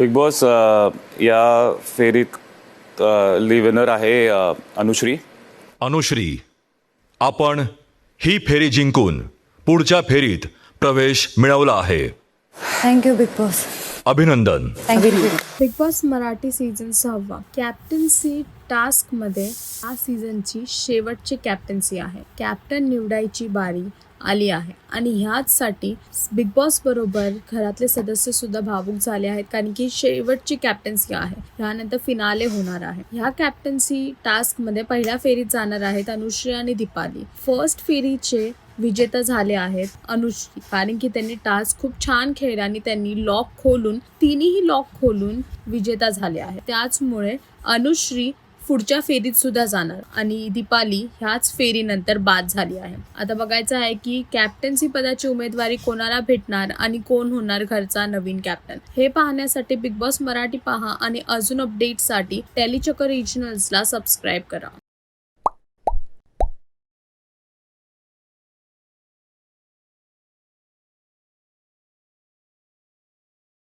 Big boss या फेरीत winner आहे अनुश्री. अनुश्री, आपण ही फेरी जिंकून पुढच्या फेरीत प्रवेश मिळवला आहे. Thank you big boss. अभिनंदन. Big boss Marathi season 6 captaincy task मध्ये या सीझनची शेवटची कॅप्टन्सी आहे. कॅप्टन निवडायची बारी आली आहे आणि ह्याचसाठी बिग बॉस बरोबर घरातले सदस्य सुद्धा भावुक झाले आहेत, कारण की शेवटची कॅप्टन्सी आहे. ह्यानंतर फिनाले होणार आहे. ह्या कॅप्टन्सी टास्क मध्ये पहिल्या फेरीत जाणार आहेत अनुश्री आणि दीपाली. फर्स्ट फेरीचे विजेता झाले आहेत अनुश्री, कारण की त्यांनी टास्क खूप छान खेळले आणि त्यांनी तिन्ही लॉक खोलून विजेता झाले आहेत. त्याचमुळे अनुश्री पुढच्या फेरीत सुद्धा जाणार आणि दीपाली ह्याच फेरीनंतर बाद झाली आहे. आता बघायचं आहे की कॅप्टन्सी पदाची उमेदवारी कोणाला भेटणार आणि कोण होणार घरचा नवीन कॅप्टन. हे पाहण्यासाठी बिग बॉस मराठी पहा आणि अजून अपडेटसाठी टेलीचक्र रिजनल्सला सबस्क्राईब करा.